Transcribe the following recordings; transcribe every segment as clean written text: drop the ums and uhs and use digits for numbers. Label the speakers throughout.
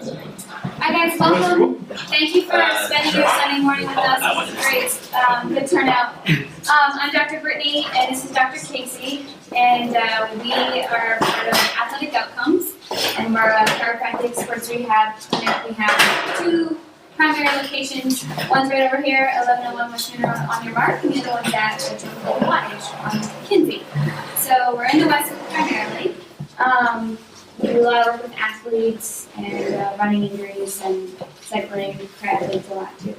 Speaker 1: Hi guys, welcome. Thank you for spending your Sunday morning with us. This is great. Good turnout. I'm Dr. Brittany, and this is Dr. Casey, and we are part of Athletic Outcomes, and we're a chiropractic sports rehab clinic. We have two primary locations. One's right over here, 1101 Western Road on your mark, and the other one's at Golden Cottage on Kinsey. So we're in the West primarily. We do a lot of work with athletes and running injuries and cycling for athletes a lot too.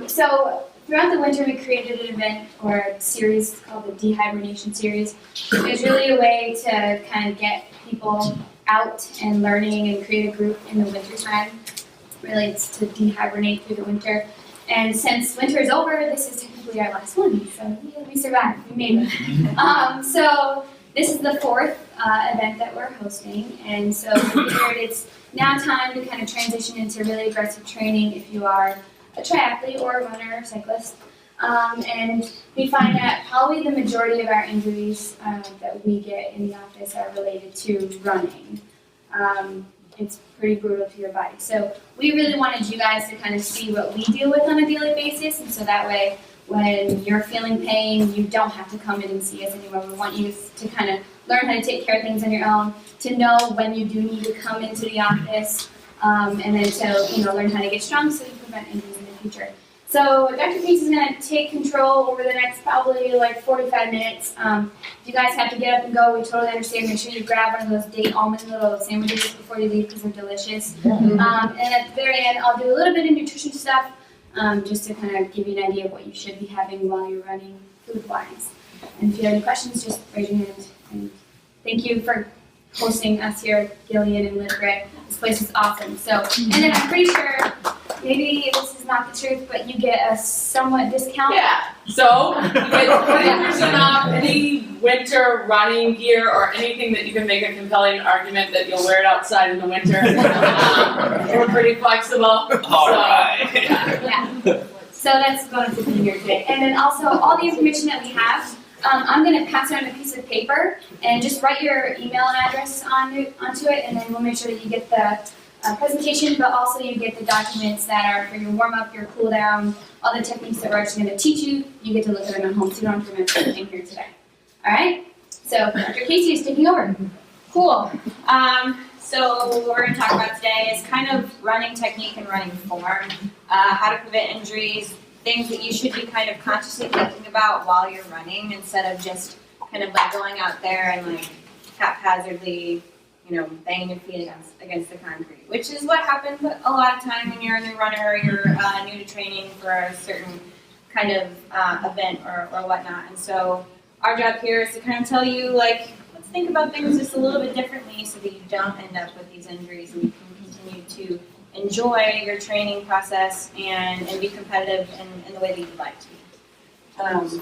Speaker 1: So throughout the winter we created an event or a series called the Dehibernation Series. It's really a way to kind of get people out and learning and create a group in the winter time. Really it's to dehibernate through the winter. And since winter is over, this is technically our last one. So yeah, we survived, we made it. So this is the fourth event that we're hosting, and so we figured it's now time to kind of transition into really aggressive training if you are a triathlete or a runner or cyclist. And we find that probably the majority of our injuries that we get in the office are related to running. It's pretty brutal to your body. So we really wanted you guys to kind of see what we deal with on a daily basis, and so that way when you're feeling pain, you don't have to come in and see us anymore. We want you to kind of learn how to take care of things on your own, to know when you do need to come into the office, and then to learn how to get strong so you prevent injuries in the future. So Dr. Casey is going to take control over the next probably like 45 minutes. If you guys have to get up and go, we totally understand. Make sure you grab one of those date almond little sandwiches before you leave because they're delicious. And at the very end, I'll do a little bit of nutrition stuff. Just to kind of give you an idea of what you should be having while you're running food-wise. And if you have any questions, just raise your hand. And thank you for hosting us here at Gillian and Litgrid. This place is awesome. So, and then I'm pretty sure, maybe this is not the truth, but you get a somewhat discount.
Speaker 2: Yeah, so you get 20% off any winter running gear or anything that you can make a compelling argument that you'll wear it outside in the winter. We're pretty flexible.
Speaker 3: All right.
Speaker 1: Yeah. So that's going to be here today. And then also all the information that we have, I'm going to pass around a piece of paper and just write your email and address onto it, and then we'll make sure that you get the presentation, but also you get the documents that are for your warm-up, your cool-down, all the techniques that we're actually going to teach you. You get to look at them at home, so you don't have to remember everything here today. All right? So Dr. Casey is taking over.
Speaker 4: Cool. So what we're going to talk about today is kind of running technique and running form, how to prevent injuries, things that you should be kind of consciously thinking about while you're running instead of just kind of like going out there and like haphazardly, banging your feet against the concrete, which is what happens a lot of time when you're a new runner or you're new to training for a certain kind of event or whatnot. And so our job here is to kind of tell you, like, let's think about things just a little bit differently so that you don't end up with these injuries and you can continue to enjoy your training process and be competitive in the way that you'd like to be.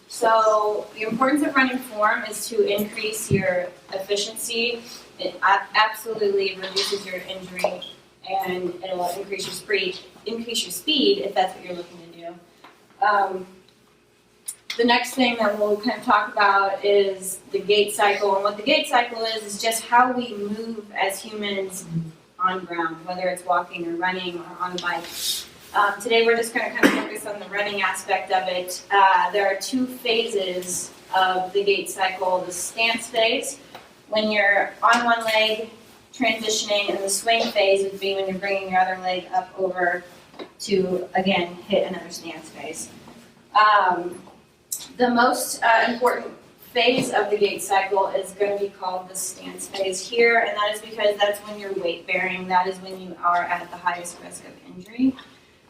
Speaker 4: So the importance of running form is to increase your efficiency. It absolutely reduces your injury, and it will increase your speed if that's what you're looking to do. The next thing that we'll kind of talk about is the gait cycle, and what the gait cycle is just how we move as humans on ground, whether it's walking or running or on a bike. Today we're just going to kind of focus on the running aspect of it. There are two phases of the gait cycle. The stance phase, when you're on one leg transitioning, and the swing phase would be when you're bringing your other leg up over to, again, hit another stance phase. The most important phase of the gait cycle is going to be called the stance phase here, and that is because that's when you're weight bearing. That is when you are at the highest risk of injury.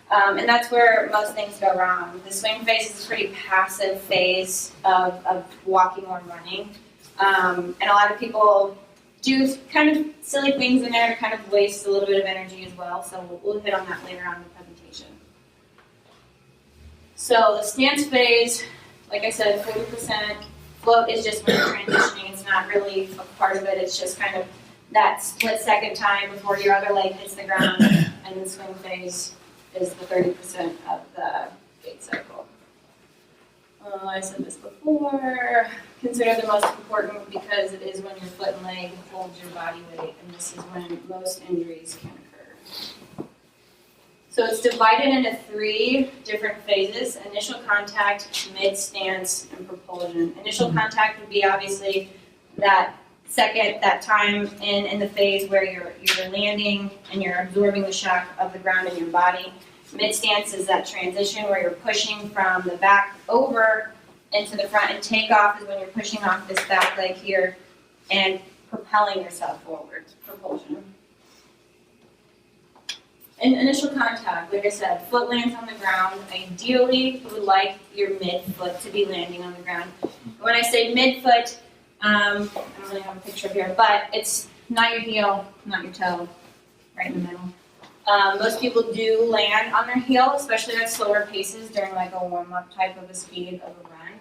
Speaker 4: And that's where most things go wrong. The swing phase is a pretty passive phase of walking or running. And a lot of people do kind of silly things in there to kind of waste a little bit of energy as well. So we'll hit on that later on in the presentation. So the stance phase, like I said, 40%. Float is just when you're transitioning. It's not really a part of it. It's just kind of that split second time before your other leg hits the ground. And the swing phase is the 30% of the gait cycle. I said this before, consider the most important because it is when your foot and leg holds your body weight, and this is when most injuries can occur. So it's divided into 3 different phases: initial contact, mid-stance, and propulsion. Initial contact would be obviously that time in the phase where you're landing and you're absorbing the shock of the ground in your body. Mid-stance is that transition where you're pushing from the back over into the front, and takeoff is when you're pushing off this back leg here and propelling yourself forward, propulsion. In initial contact, like I said, foot lands on the ground. Ideally, you would like your midfoot to be landing on the ground. When I say midfoot, I don't really have a picture here, but it's not your heel, not your toe, right in the middle. Most people do land on their heel, especially at slower paces during like a warm-up type of a speed of a run,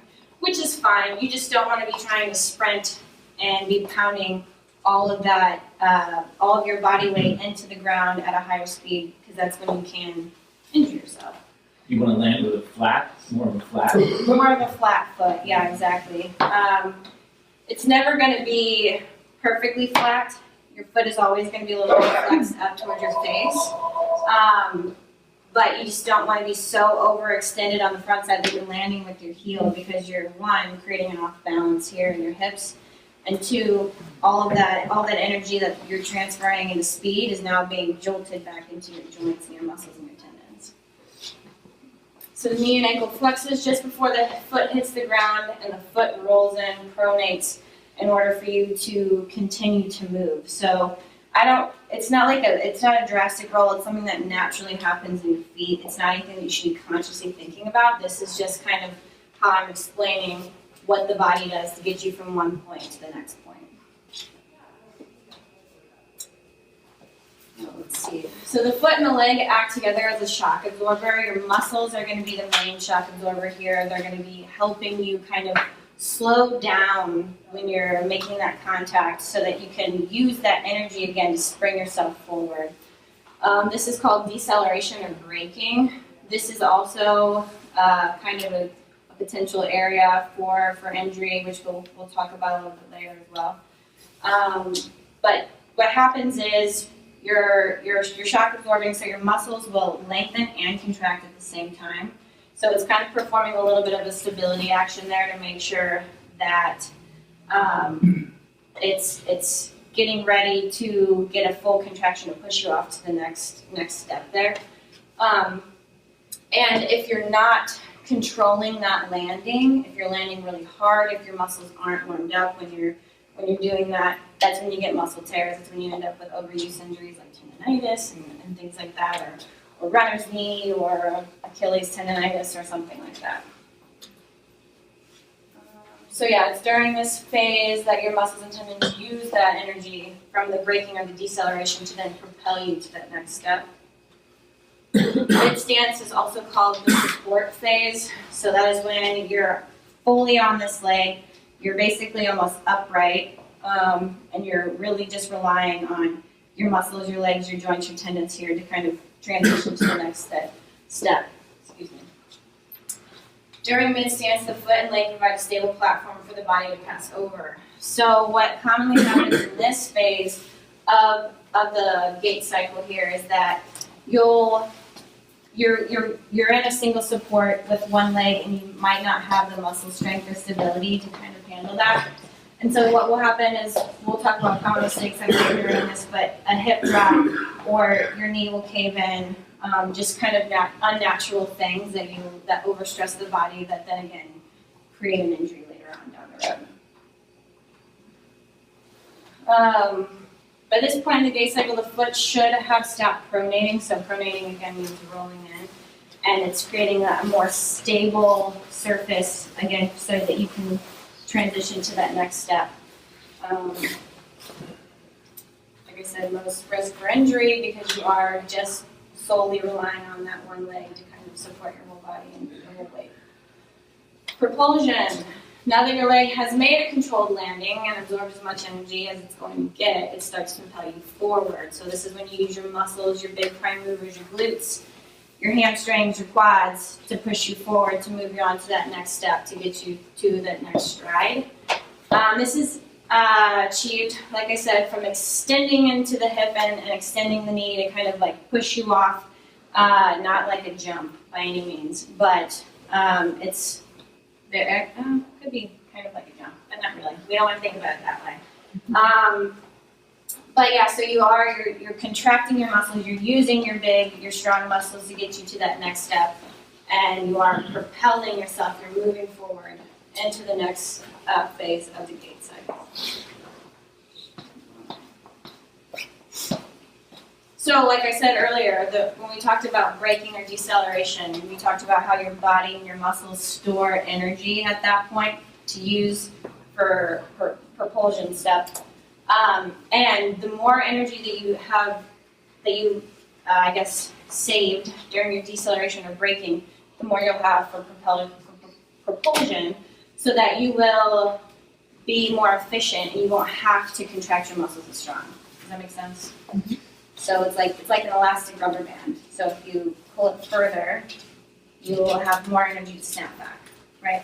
Speaker 4: which is fine. You just don't want to be trying to sprint and be pounding all of that, all of your body weight into the ground at a higher speed, because that's when you can injure yourself.
Speaker 3: You want to land with a flat, more of a flat?
Speaker 4: More of a flat foot, yeah, exactly. It's never going to be perfectly flat. Your foot is always going to be a little bit flexed up towards your face. But you just don't want to be so overextended on the front side that you're landing with your heel, because you're, 1, creating an off balance here in your hips, and 2, all that energy that you're transferring into speed is now being jolted back into your joints and your muscles and your tendons. So the knee and ankle flexes just before the foot hits the ground, and the foot rolls in, pronates, in order for you to continue to move. So it's not a drastic roll, it's something that naturally happens in your feet. It's not anything that you should be consciously thinking about. This is just kind of how I'm explaining what the body does to get you from one point to the next point. Now, let's see. So the foot and the leg act together as a shock absorber. Your muscles are going to be the main shock absorber here. They're going to be helping you kind of slow down when you're making that contact so that you can use that energy again to spring yourself forward. This is called deceleration or braking. This is also kind of a potential area for injury, which we'll talk about a little bit later as well. But what happens is you're shock absorbing, so your muscles will lengthen and contract at the same time. So it's kind of performing a little bit of a stability action there to make sure that it's getting ready to get a full contraction to push you off to the next step there. And if you're not controlling that landing, if you're landing really hard, if your muscles aren't warmed up when you're doing that, that's when you get muscle tears. It's when you end up with overuse injuries like tendonitis and things like that, or runner's knee, or Achilles tendonitis, or something like that. So yeah, it's during this phase that your muscles and tendons use that energy from the braking or the deceleration to then propel you to that next step. Mid-stance is also called the support phase. So that is when you're fully on this leg, you're basically almost upright, and you're really just relying on your muscles, your legs, your joints, your tendons here to kind of transition to the next step. Excuse me. During mid-stance, the foot and leg provide a stable platform for the body to pass over. So what commonly happens in this phase of the gait cycle here is that you're in a single support with one leg, and you might not have the muscle strength or stability to kind of handle that. And so what will happen is, we'll talk about common mistakes I'm sure during this, but a hip drop or your knee will cave in, just kind of unnatural things that overstress the body that then again create an injury later on down the road. By this point in the gait cycle, the foot should have stopped pronating. So pronating again means rolling in, and it's creating a more stable surface again so that you can transition to that next step. Like I said, most risk for injury because you are just solely relying on that one leg to kind of support your whole body and your whole weight. Propulsion. Now that your leg has made a controlled landing and absorbed as much energy as it's going to get, it starts to propel you forward. So this is when you use your muscles, your big prime movers, your glutes, your hamstrings, your quads to push you forward, to move you on to that next step, to get you to the next stride. This is achieved, like I said, from extending into the hip and extending the knee to kind of like push you off, not like a jump by any means, but it's there. Could be kind of like a jump, but not really. We don't want to think about it that way. But yeah, so you're contracting your muscles. You're using your strong muscles to get you to that next step, and you are propelling yourself. You're moving forward into the next phase of the gait cycle. So like I said earlier, when we talked about braking or deceleration, we talked about how your body and your muscles store energy at that point to use for propulsion stuff. And the more energy that you have, I guess, saved during your deceleration or braking, the more you'll have for propulsion, so that you will be more efficient and you won't have to contract your muscles as strong. Does that make sense? So it's like an elastic rubber band. So if you pull it further, you will have more energy to snap back, right?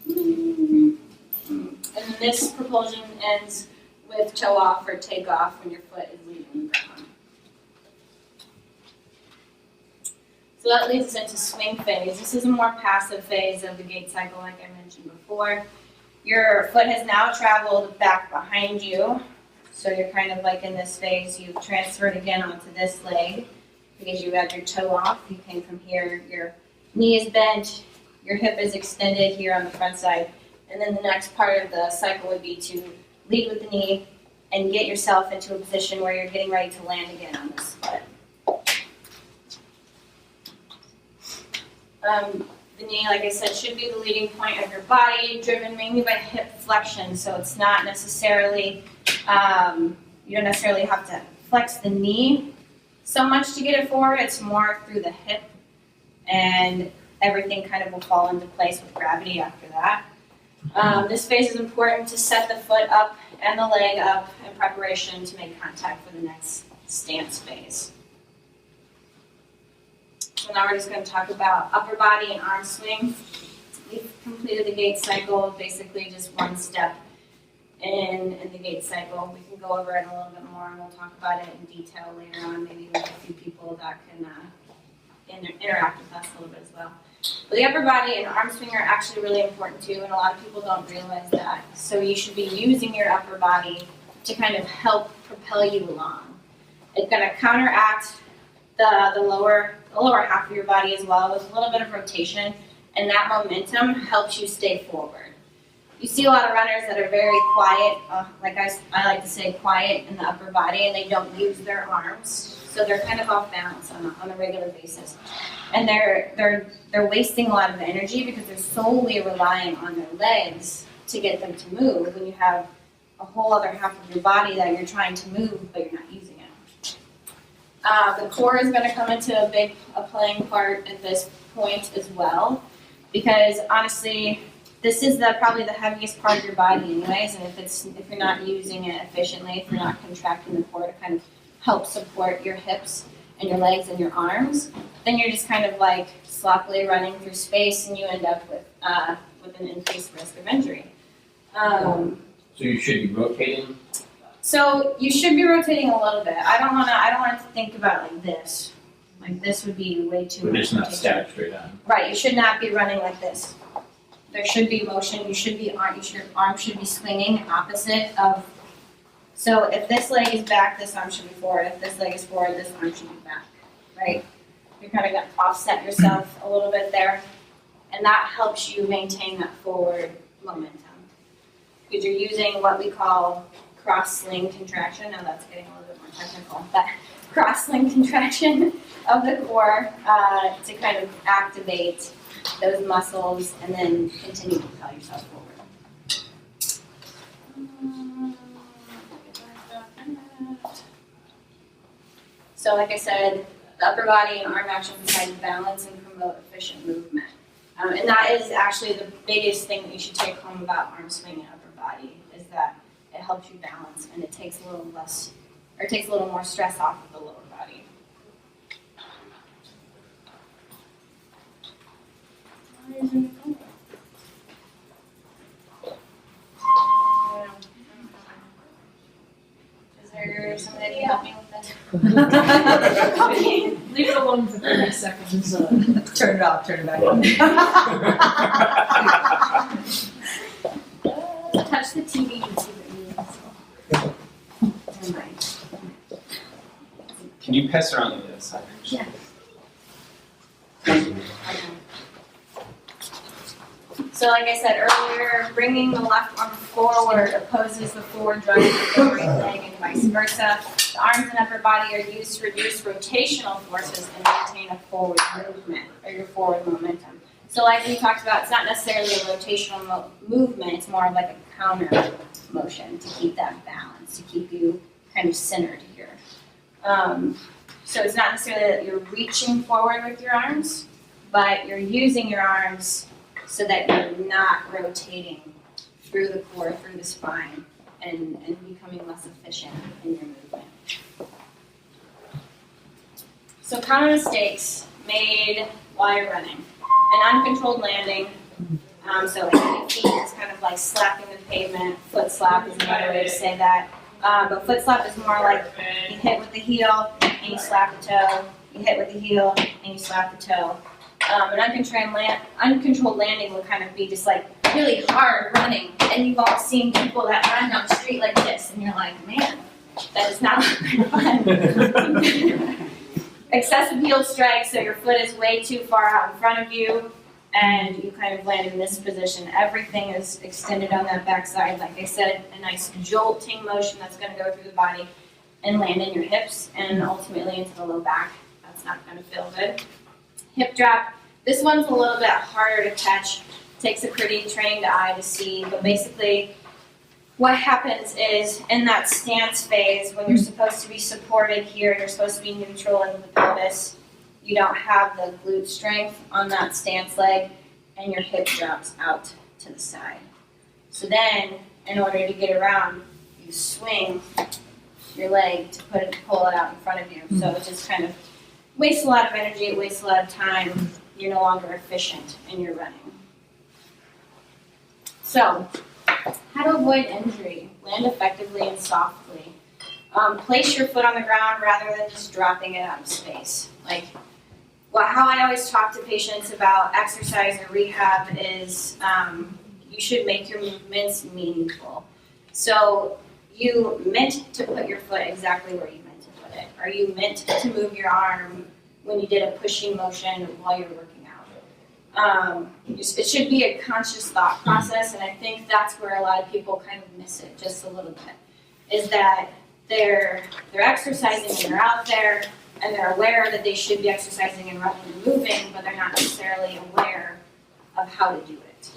Speaker 4: And this propulsion ends with toe off or take off when your foot is leaving the ground. So that leads us into swing phase. This is a more passive phase of the gait cycle, like I mentioned before. Your foot has now traveled back behind you. So you're kind of like in this phase, you've transferred again onto this leg because you had your toe off. You came from here, your knee is bent, your hip is extended here on the front side. And then the next part of the cycle would be to lead with the knee and get yourself into a position where you're getting ready to land again on this foot. The knee, like I said, should be the leading point of your body, driven mainly by hip flexion. So it's not necessarily, you don't necessarily have to flex the knee so much to get it forward. It's more through the hip, and everything kind of will fall into place with gravity after that. This phase is important to set the foot up and the leg up in preparation to make contact for the next stance phase. So now we're just going to talk about upper body and arm swing. We've completed the gait cycle, basically just one step in the gait cycle. We can go over it a little bit more and we'll talk about it in detail later on, maybe with a few people that can interact with us a little bit as well. But the upper body and arm swing are actually really important too, and a lot of people don't realize that. So you should be using your upper body to kind of help propel you along. It's going to counteract the lower half of your body as well with a little bit of rotation, and that momentum helps you stay forward. You see a lot of runners that are very quiet, like I like to say, quiet in the upper body, and they don't use their arms, so they're kind of off balance on a regular basis. And they're wasting a lot of energy because they're solely relying on their legs to get them to move when you have a whole other half of your body that you're trying to move, but you're not using it. The core is going to come into a playing part at this point as well, because honestly, this is probably the heaviest part of your body anyways, and if you're not using it efficiently, if you're not contracting the core to kind of help support your hips and your legs and your arms, then you're just kind of like sloppily running through space, and you end up with an increased risk of injury.
Speaker 3: So you should be rotating?
Speaker 4: So you should be rotating a little bit. I don't want it to think about like this. Like this would be way too
Speaker 3: But
Speaker 4: much.
Speaker 3: it's not
Speaker 4: rotation.
Speaker 3: static straight on.
Speaker 4: Right, you should not be running like this. There should be motion. Your arm should be swinging opposite of. So if this leg is back, this arm should be forward. If this leg is forward, this arm should be back. Right? You're kind of going to offset yourself a little bit there, and that helps you maintain that forward momentum because you're using what we call cross-sling contraction. Now that's getting a little bit more technical, but cross-sling contraction of the core to kind of activate those muscles and then continue to propel yourself forward. So like I said, the upper body and arm action provide balance and promote efficient movement. And that is actually the biggest thing that you should take home about arm swing and upper body is that it helps you balance and it takes a little more stress off of the lower body.
Speaker 2: Leave it alone for 30 seconds.
Speaker 5: Turn it off, turn it back on.
Speaker 4: Touch the TV and see what you Never mind.
Speaker 6: Can you pass around the other side?
Speaker 4: Yeah. So like I said earlier, bringing the left arm forward opposes the forward driving of the right leg and vice versa. The arms and upper body are used to reduce rotational forces and maintain a forward movement, or your forward momentum. So like we talked about, it's not necessarily a rotational movement, it's more of like a counter motion to keep that balance, to keep you kind of centered here. So it's not necessarily that you're reaching forward with your arms, but you're using your arms so that you're not rotating through the core, through the spine, and becoming less efficient in your movement. So common mistakes made while you're running. An uncontrolled landing, so like feet is kind of like slapping the pavement, foot slap is another way to say that. But foot slap is more like you hit with the heel and you slap the toe, you hit with the heel and you slap the toe. An uncontrolled landing will kind of be just like really hard running, and you've all seen people that run down the street like this, and you're like, man, that is not fun. Excessive heel strike, so your foot is way too far out in front of you, and you kind of land in this position. Everything is extended on that backside. Like I said, a nice jolting motion that's going to go through the body and land in your hips and ultimately into the low back. That's not going to feel good. Hip drop. This one's a little bit harder to catch. Takes a pretty trained eye to see, but basically what happens is in that stance phase, when you're supposed to be supported here, you're supposed to be neutral in the pelvis, you don't have the glute strength on that stance leg, and your hip drops out to the side. So then, in order to get around, you swing your leg to pull it out in front of you. So it just kind of wastes a lot of energy, it wastes a lot of time, you're no longer efficient in your running. So, how to avoid injury? Land effectively and softly. Place your foot on the ground rather than just dropping it out of space. How I always talk to patients about exercise or rehab is you should make your movements meaningful. So, you meant to put your foot exactly where you meant to put it. Or you meant to move your arm when you did a pushing motion while you're working out. It should be a conscious thought process, and I think that's where a lot of people kind of miss it just a little bit, is that they're exercising and they're out there and they're aware that they should be exercising and running and moving, but they're not necessarily aware of how to do it.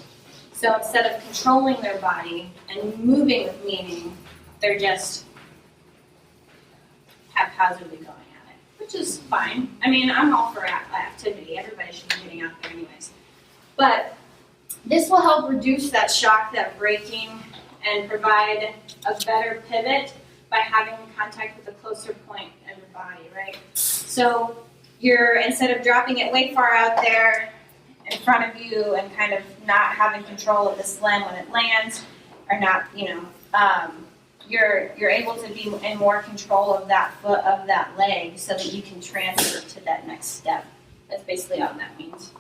Speaker 4: So instead of controlling their body and moving with meaning, they're just haphazardly going at it, which is fine. I mean, I'm all for activity. Everybody should be getting out there anyways. But this will help reduce that shock, that braking, and provide a better pivot by having contact with a closer point of your body, right? So instead of dropping it way far out there in front of you and kind of not having control of this limb when it lands, or not, you're able to be in more control of that foot, of that leg, so that you can transfer to that next step. That's basically all that means.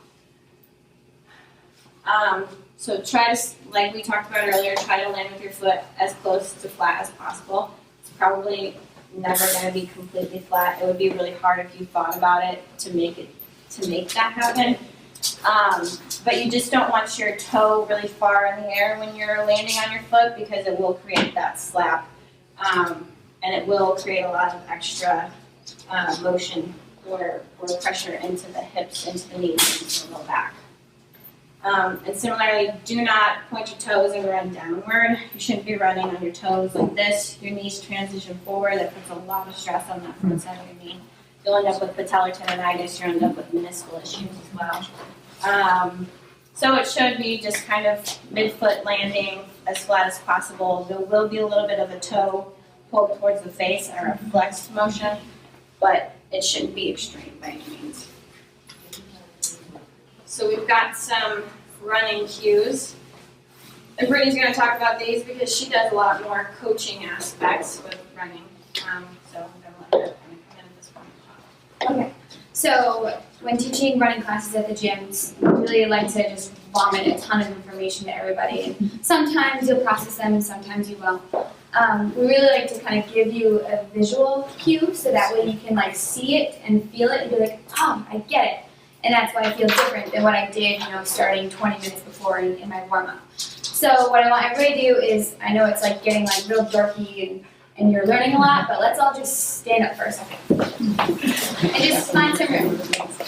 Speaker 4: So try to, like we talked about earlier, try to land with your foot as close to flat as possible. It's probably never going to be completely flat. It would be really hard if you thought about it to make that happen. But you just don't want your toe really far in the air when you're landing on your foot, because it will create that slap, and it will create a lot of extra motion or pressure into the hips, into the knees, into the low back. And similarly, do not point your toes and run downward. You shouldn't be running on your toes like this. Your knees transition forward. That puts a lot of stress on that front side of your knee. You'll end up with patellar tendonitis. You'll end up with meniscal issues as well. So it should be just kind of mid-foot landing as flat as possible. There will be a little bit of a toe pulled towards the face or a flexed motion, but it shouldn't be extreme by any means. So we've got some running cues. And Brittany's going to talk about these because she does a lot more coaching aspects with running. So I'm going to let her kind of come
Speaker 1: So when teaching running classes at the gyms, we really like to just vomit a ton of information to everybody. And sometimes you'll process them and sometimes you won't. We really like to kind of give you a visual cue so that way you can like see it and feel it and be like, oh, I get it. And that's why I feel different than what I did, starting 20 minutes before in my warm-up. So what I want everybody to do is, I know it's like getting like real dorky and you're learning a lot, but let's all just stand up for a second. And just find some room.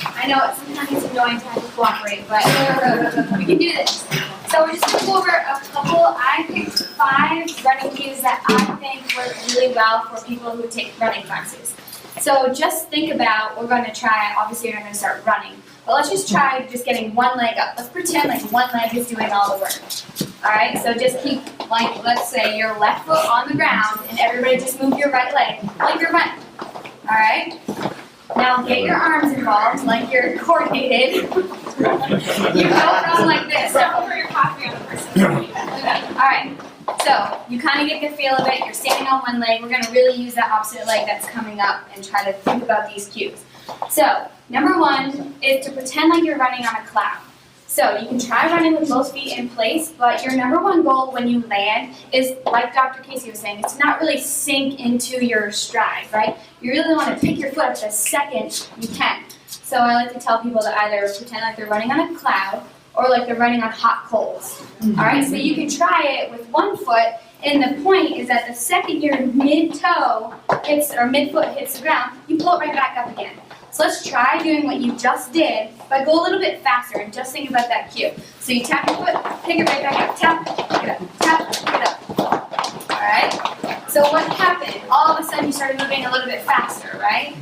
Speaker 1: I know it's sometimes annoying to have to cooperate, but we can do this. So we're just going to go over a couple. I picked 5 running cues that I think work really well for people who take running classes. So just think about, we're going to try, obviously you're not going to start running, but let's just try just getting one leg up. Let's pretend like one leg is doing all the work. Alright, so just keep, like, let's say your left foot on the ground, and everybody just move your right leg, like you're running. Alright? Now get your arms involved, like you're coordinated. You don't run like this.
Speaker 4: Step over your coffee on the person.
Speaker 1: Alright, so you kind of get the feel of it. You're standing on one leg. We're going to really use that opposite leg that's coming up and try to think about these cues. So, number 1 is to pretend like you're running on a cloud. So you can try running with both feet in place, but your number 1 goal when you land is, like Dr. Casey was saying, it's to not really sink into your stride, right? You really want to pick your foot up the second you can. So I like to tell people to either pretend like they're running on a cloud or like they're running on hot coals. Alright, so you can try it with one foot, and the point is that the second your mid-toe hits, or mid-foot hits the ground, you pull it right back up again. So let's try doing what you just did, but go a little bit faster and just think about that cue. So you tap your foot, pick it right back up, tap, pick it up, tap, pick it up. Alright? So what happened? All of a sudden you started moving a little bit faster, right?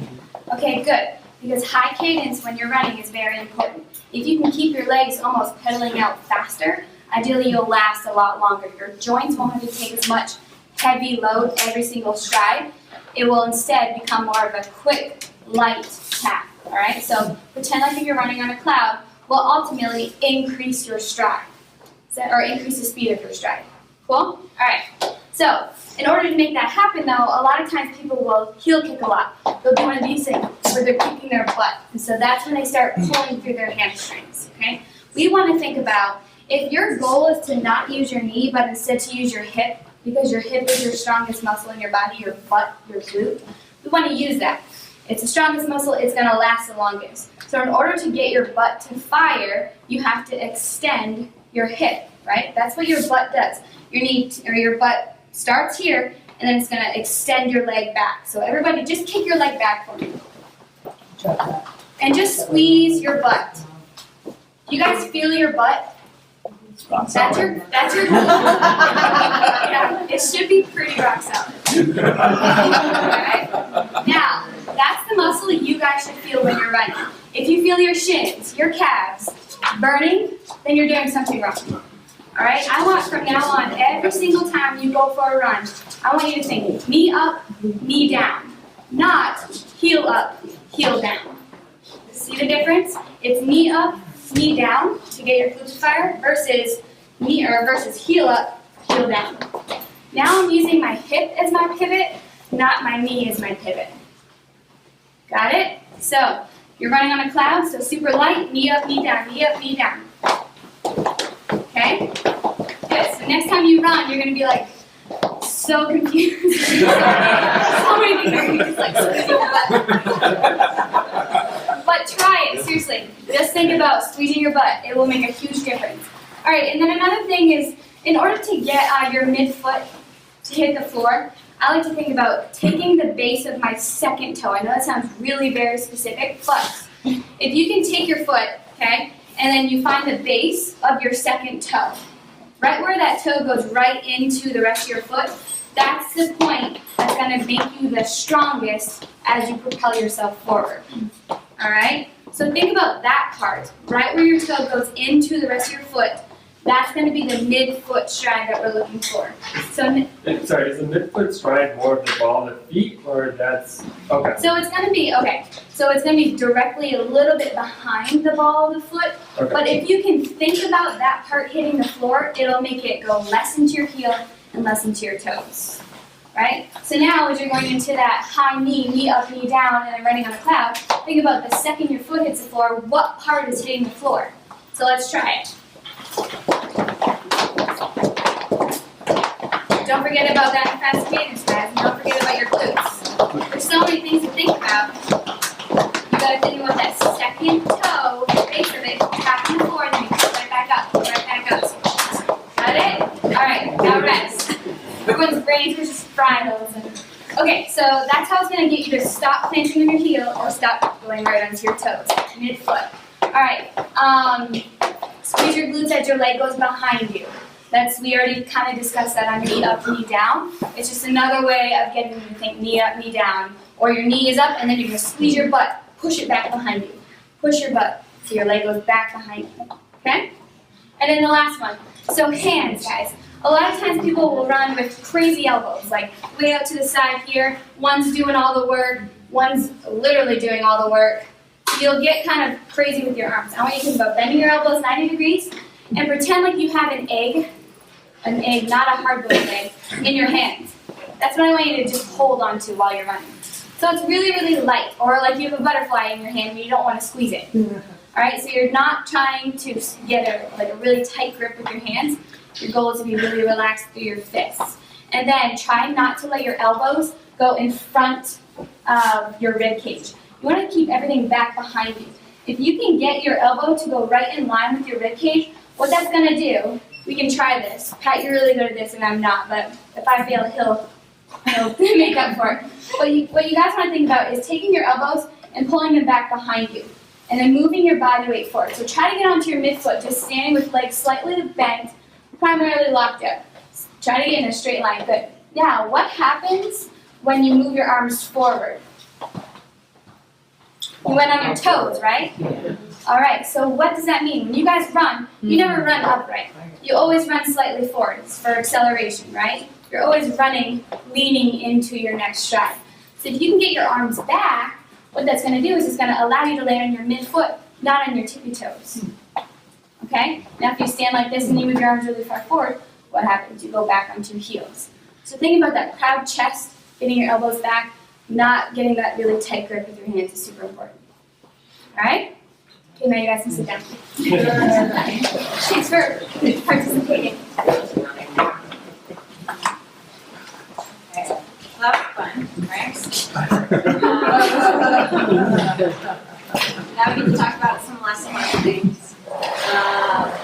Speaker 1: Okay, good. Because high cadence when you're running is very important. If you can keep your legs almost pedaling out faster, ideally you'll last a lot longer. Your joints won't have to take as much heavy load every single stride. It will instead become more of a quick, light tap. Alright, so pretend like if you're running on a cloud will ultimately increase your stride. Or increase the speed of your stride. Cool? Alright, so in order to make that happen though, a lot of times people will heel kick a lot. They'll do one of these things where they're kicking their butt. And so that's when they start pulling through their hamstrings. Okay? We want to think about if your goal is to not use your knee but instead to use your hip, because your hip is your strongest muscle in your body, your butt, your glute, we want to use that. It's the strongest muscle, it's going to last the longest. So in order to get your butt to fire, you have to extend your hip, right? That's what your butt does. Your butt starts here, and then it's going to extend your leg back. So everybody, just kick your leg back for me. And just squeeze your butt. Do you guys feel your butt? That's your yeah, it should be pretty rock solid. Alright? Now, that's the muscle you guys should feel when you're running. If you feel your shins, your calves burning, then you're doing something wrong. Alright? I want from now on, every single time you go for a run, I want you to think knee up, knee down. Not heel up, heel down. See the difference? It's knee up, knee down to get your glutes to fire versus heel up, heel down. Now I'm using my hip as my pivot, not my knee as my pivot. Got it? So you're running on a cloud, so super light, knee up, knee down, knee up, knee down. Okay? Good. So next time you run, you're gonna be like so confused. So many things are confused, like squeezing your butt. But try it, seriously. Just think about squeezing your butt. It will make a huge difference. All right, and then another thing is, in order to get your midfoot to hit the floor, I like to think about taking the base of my second toe. I know that sounds really very specific, but if you can take your foot, okay, and then you find the base of your second toe, right where that toe goes right into the rest of your foot, that's the point that's going to make you the strongest as you propel yourself forward. All right? So think about that part, right where your toe goes into the rest of your foot. That's going to be the mid-foot stride that we're looking for. So,
Speaker 7: sorry, is the midfoot stride more of the ball of the feet, or that's okay?
Speaker 1: So it's going to be directly a little bit behind the ball of the foot.
Speaker 7: Okay.
Speaker 1: But if you can think about that part hitting the floor, it'll make it go less into your heel and less into your toes. Right? So now as you're going into that high knee, knee up, knee down, and then running on a cloud, think about the second your foot hits the floor, what part is hitting the floor. So let's try it. Don't forget about that fast cadence, guys, and don't forget about your glutes. There's so many things to think about. You gotta think about that second toe, the base of it, tapping the floor, then you come right back up, right back up. Got it? Alright, now rest. Everyone's brains are just fried all of a sudden. Okay, so that's how it's gonna get you to stop planting on your heel or stop going right onto your toes, mid-foot. Alright, squeeze your glutes as your leg goes behind you. We already kind of discussed that on knee up, knee down. It's just another way of getting you to think knee up, knee down. Or your knee is up and then you're gonna squeeze your butt, push it back behind you. Push your butt so your leg goes back behind you, okay? And then the last one, so hands, guys. A lot of times people will run with crazy elbows, like way out to the side here. One's doing all the work, one's literally doing all the work. You'll get kind of crazy with your arms. I want you to think about bending your elbows 90 degrees and pretend like you have an egg, not a hard-boiled egg, in your hands. That's what I want you to just hold on to while you're running. So it's really, really light, or like you have a butterfly in your hand and you don't want to squeeze it. All right, so you're not trying to get a really tight grip with your hands. Your goal is to be really relaxed through your fists. And then try not to let your elbows go in front of your rib cage. You want to keep everything back behind you. If you can get your elbow to go right in line with your rib cage, what that's going to do, we can try this. Pat, you're really good at this and I'm not, but if I fail, he'll make up for it. What you guys want to think about is taking your elbows and pulling them back behind you. And then moving your body weight forward. So try to get onto your midfoot, just standing with legs slightly bent, primarily locked up. Try to get in a straight line. Good. Now, what happens when you move your arms forward? You went on your toes, right? All right, so what does that mean? When you guys run, you never run upright. You always run slightly forward for acceleration, right? You're always running, leaning into your next stride. So if you can get your arms back, what that's going to do is it's going to allow you to land on your midfoot, not on your tippy toes. Okay? Now if you stand like this and you move your arms really far forward, what happens? You go back onto your heels. So think about that proud chest, getting your elbows back, not getting that really tight grip with your hands is super important. All right? Okay, now you guys can sit down. Thanks for participating.
Speaker 4: Well, that was fun, right? Now we can talk about some less fun things.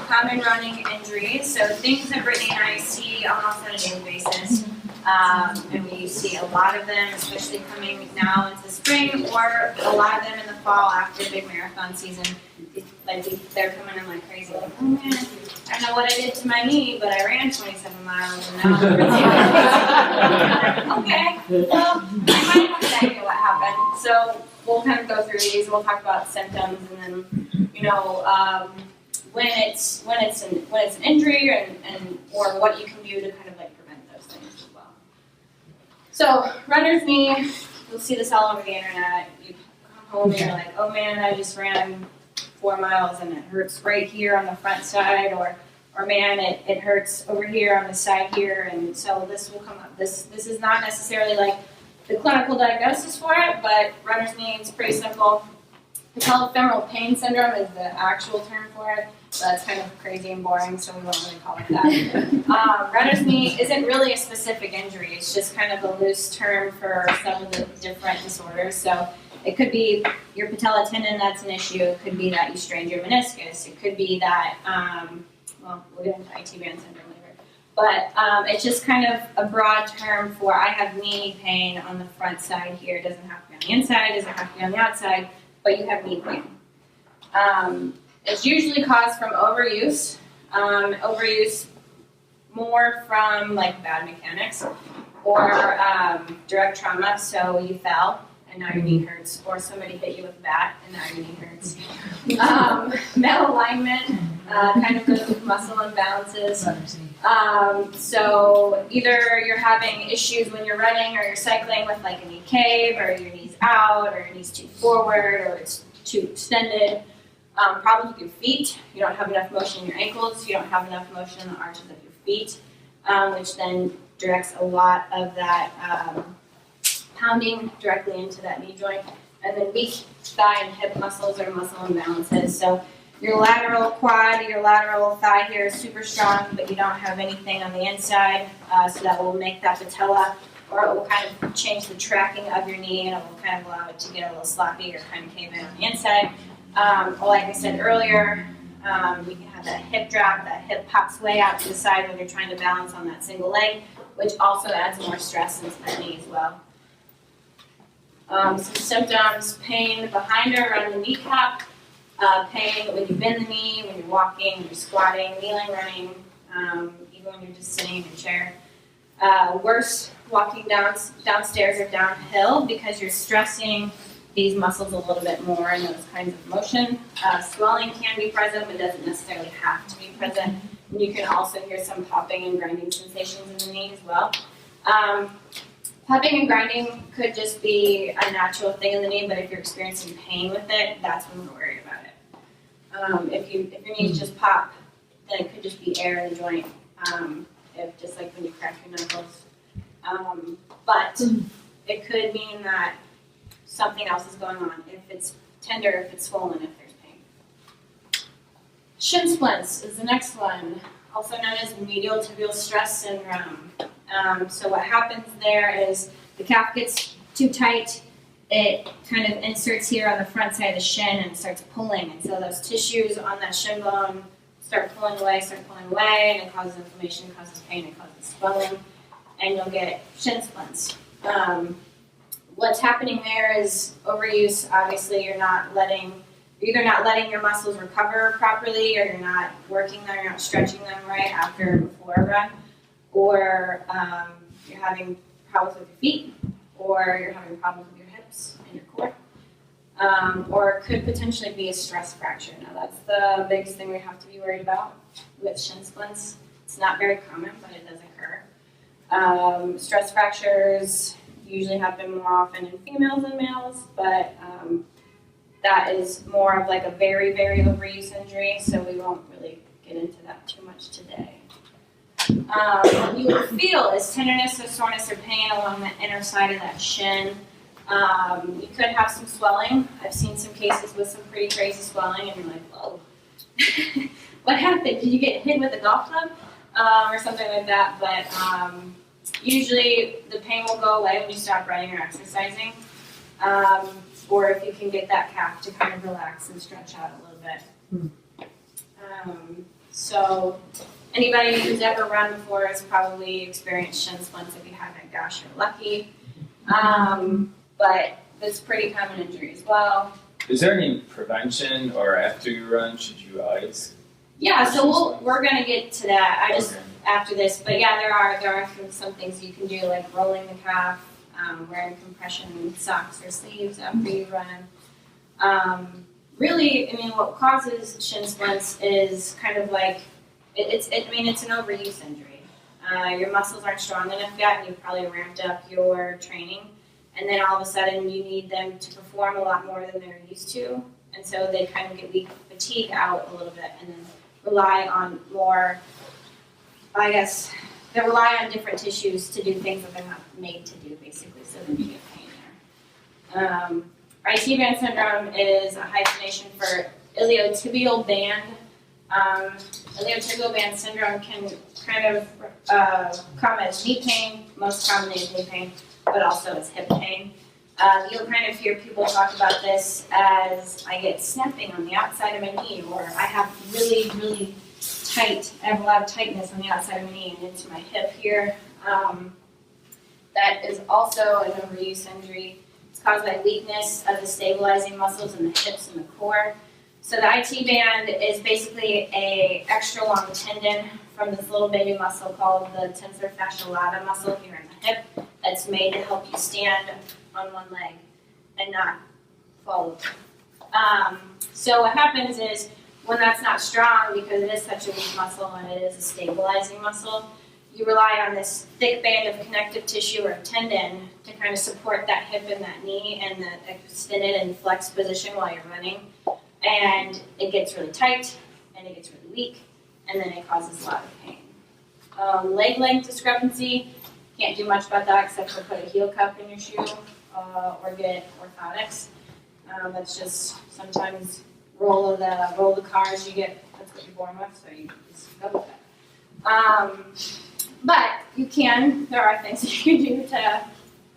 Speaker 4: Common running injuries, so things that Brittany and I see almost on a daily basis. And we see a lot of them, especially coming now into the spring, or a lot of them in the fall after big marathon season. Like they're coming in like crazy, like, oh man, I don't know what I did to my knee, but I ran 27 miles and now I'm really okay, well, I might have an idea what happened. So we'll kind of go through these. We'll talk about symptoms and then, when it's an injury and or what you can do to kind of like prevent those things as well. So runner's knee, you'll see this all over the internet. You come home and you're like, oh man, I just ran 4 miles and it hurts right here on the front side, or man, it hurts over here on the side here, and so this will come up. This is not necessarily like the clinical diagnosis for it, but runner's knee is pretty simple. Patellofemoral pain syndrome is the actual term for it. So that's kind of crazy and boring, so we won't really call it that. Runner's knee isn't really a specific injury. It's just kind of a loose term for some of the different disorders. So it could be your patella tendon that's an issue. It could be that you strained your meniscus. It could be that, we'll get into IT band syndrome later. But it's just kind of a broad term for I have knee pain on the front side here. It doesn't have to be on the inside. It doesn't have to be on the outside, but you have knee pain. It's usually caused from overuse. Overuse more from like bad mechanics or direct trauma. So you fell and now your knee hurts, or somebody hit you with a bat and now your knee hurts. Malalignment kind of goes with muscle imbalances. So either you're having issues when you're running or you're cycling with like a knee cave, or your knee's out, or your knee's too forward, or it's too extended. Problems with your feet. You don't have enough motion in your ankles. You don't have enough motion in the arches of your feet, which then directs a lot of that pounding directly into that knee joint. And then weak thigh and hip muscles are muscle imbalances. So your lateral quad, your lateral thigh here is super strong, but you don't have anything on the inside, so that will make that patella, or it will kind of change the tracking of your knee, and it will kind of allow it to get a little sloppy or kind of cave in on the inside. Like I said earlier, we can have that hip drop, that hip pops way out to the side when you're trying to balance on that single leg, which also adds more stress into the knee as well. Some symptoms: pain behind or around the kneecap, pain when you bend the knee, when you're walking, when you're squatting, kneeling, running, even when you're just sitting in your chair. Worse, walking downstairs or downhill because you're stressing these muscles a little bit more in those kinds of motion. Swelling can be present, but doesn't necessarily have to be present. And you can also hear some popping and grinding sensations in the knee as well. Popping and grinding could just be a natural thing in the knee, but if you're experiencing pain with it, that's when we're worried about it. If your knees just pop, then it could just be air in the joint, if just like when you crack your knuckles. But it could mean that something else is going on, if it's tender, if it's swollen, if there's pain. Shin splints is the next one, also known as medial tibial stress syndrome. So what happens there is the calf gets too tight, it kind of inserts here on the front side of the shin and starts pulling, and so those tissues on that shin bone start pulling away, and it causes inflammation, causes pain, it causes swelling, and you'll get shin splints. What's happening there is overuse. Obviously, you're either not letting your muscles recover properly, or you're not working them, you're not stretching them right after and before a run, or you're having problems with your feet, or you're having problems with your hips and your core, or it could potentially be a stress fracture. Now, that's the biggest thing we have to be worried about with shin splints. It's not very common, but it does occur. Stress fractures usually happen more often in females than males, but that is more of like a very, very overuse injury, so we won't really get into that too much today. What you will feel is tenderness or soreness or pain along the inner side of that shin. You could have some swelling. I've seen some cases with some pretty crazy swelling, and you're like, whoa, what happened? Did you get hit with a golf club or something like that? But usually the pain will go away when you stop running or exercising, or if you can get that calf to kind of relax and stretch out a little bit. So anybody who's ever run before has probably experienced shin splints if you haven't. Gosh, you're lucky. But it's a pretty common injury as well.
Speaker 6: Is there any prevention, or after you run, should you always?
Speaker 4: Yeah, so we're gonna get to that.
Speaker 6: Okay.
Speaker 4: After this, but yeah, there are some things you can do, like rolling the calf, wearing compression socks or sleeves after you run. Really, I mean, what causes shin splints is kind of like it's an overuse injury. Your muscles aren't strong enough yet, and you've probably ramped up your training, and then all of a sudden you need them to perform a lot more than they're used to, and so they kind of get weak, fatigue out a little bit, and then rely on more. I guess they rely on different tissues to do things that they're not made to do, basically, so then you get pain there. IT band syndrome is a hyphenation for iliotibial band. Iliotibial band syndrome can kind of come as knee pain, most commonly as knee pain, but also as hip pain. You'll kind of hear people talk about this as I get snapping on the outside of my knee, or I have really, really tight, I have a lot of tightness on the outside of my knee and into my hip here. That is also an overuse injury. It's caused by weakness of the stabilizing muscles in the hips and the core. So the IT band is basically a extra long tendon from this little baby muscle called the tensor fasciae lata muscle here in the hip that's made to help you stand on one leg and not fall over. So what happens is when that's not strong, because it is such a weak muscle and it is a stabilizing muscle, you rely on this thick band of connective tissue or tendon to kind of support that hip and that knee and the extended and flexed position while you're running. And it gets really tight and it gets really weak, and then it causes a lot of pain. Leg length discrepancy, can't do much about that except for put a heel cup in your shoe or get orthotics. That's just sometimes roll the car as you get, that's what you're born with, so you just go with it. But there are things that you can do to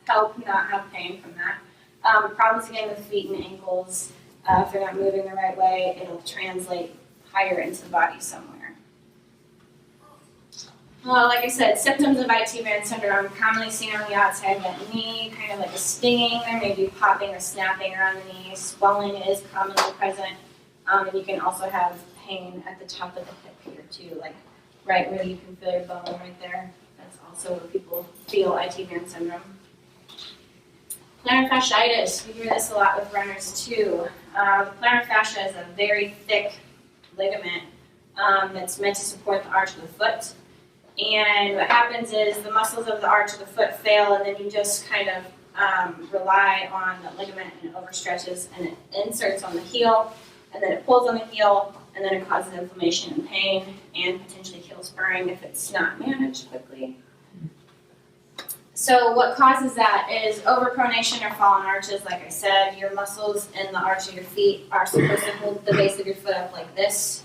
Speaker 4: help not have pain from that. Problems again with feet and ankles, if they're not moving the right way, it'll translate higher into the body somewhere. Well, like I said, symptoms of IT band syndrome commonly seen on the outside of the knee, kind of like a stinging, there may be popping or snapping around the knee, swelling is commonly present, and you can also have pain at the top of the hip here too, like right where you can feel your bone right there. That's also where people feel IT band syndrome. Plantar fasciitis, we hear this a lot with runners too. The plantar fascia is a very thick ligament that's meant to support the arch of the foot. And what happens is the muscles of the arch of the foot fail, and then you just kind of rely on the ligament, and it overstretches, and it inserts on the heel, and then it pulls on the heel, and then it causes inflammation and pain, and potentially heel spurring if it's not managed quickly. So what causes that is overpronation or fallen arches. Like I said, your muscles in the arch of your feet are supposed to hold the base of your foot up like this.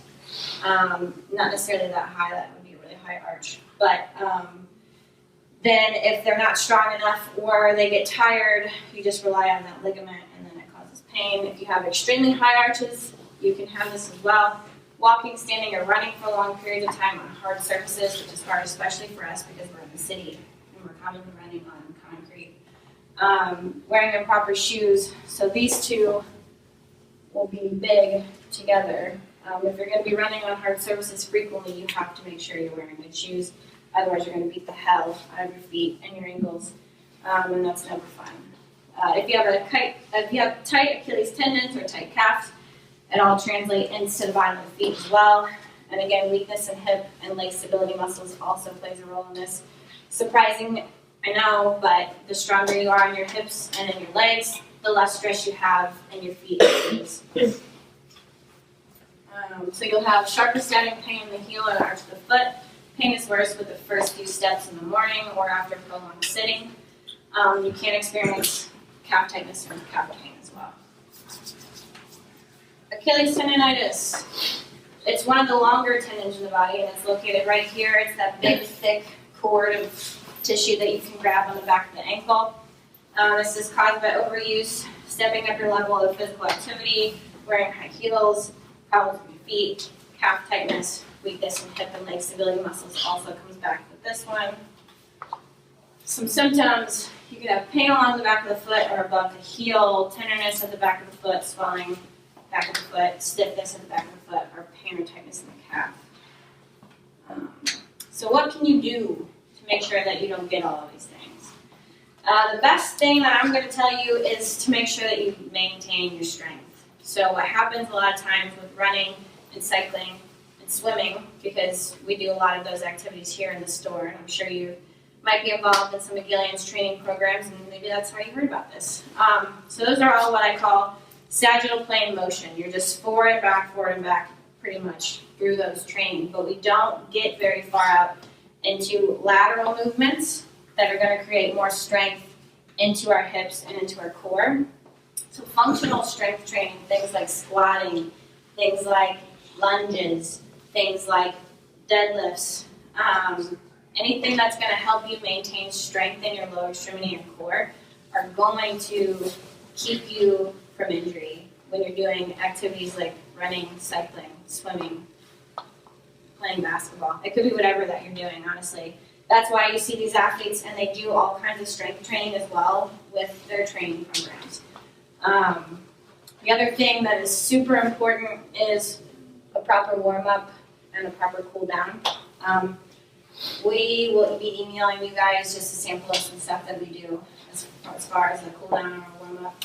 Speaker 4: Not necessarily that high, that would be a really high arch. But then if they're not strong enough or they get tired, you just rely on that ligament and then it causes pain. If you have extremely high arches, you can have this as well. Walking, standing, or running for long periods of time on hard surfaces, which is hard especially for us because we're in the city. We're commonly running on concrete. Wearing improper shoes. So these two will be big together. If you're going to be running on hard surfaces frequently, you have to make sure you're wearing good shoes. Otherwise, you're going to beat the hell out of your feet and your ankles, and that's never fun. If you have tight Achilles tendons or tight calves, it all translates into the bottom of the feet as well. And again, weakness in hip and leg stability muscles also plays a role in this. Surprising, I know, but the stronger you are in your hips and in your legs, the less stress you have in your feet and knees. So you'll have sharp or stabbing pain in the heel or the arch of the foot. Pain is worse with the first few steps in the morning or after prolonged sitting. You can experience calf tightness or calf pain as well. Achilles tendonitis. It's one of the longer tendons in the body, and it's located right here. It's that big, thick cord of tissue that you can grab on the back of the ankle. This is caused by overuse, stepping up your level of physical activity, wearing high heels, problems with your feet, calf tightness, weakness in hip and leg stability muscles also comes back with this one. Some symptoms, you could have pain along the back of the foot or above the heel, tenderness at the back of the foot, swelling back of the foot, stiffness at the back of the foot, or pain or tightness in the calf. So what can you do to make sure that you don't get all of these things? The best thing that I'm going to tell you is to make sure that you maintain your strength. So what happens a lot of times with running and cycling and swimming, because we do a lot of those activities here in the store, and I'm sure you might be involved in some McGillion's training programs, and maybe that's how you heard about this. So those are all what I call sagittal plane motion. You're just forward and back, pretty much through those training, but we don't get very far out into lateral movements that are going to create more strength into our hips and into our core. So functional strength training, things like squatting, things like lunges, things like deadlifts, anything that's going to help you maintain strength in your lower extremity and core are going to keep you from injury when you're doing activities like running, cycling, swimming, playing basketball. It could be whatever that you're doing, honestly. That's why you see these athletes, and they do all kinds of strength training as well with their training programs. The other thing that is super important is a proper warm-up and a proper cool-down. We will be emailing you guys just a sample of some stuff that we do as far as the cool-down or warm-up.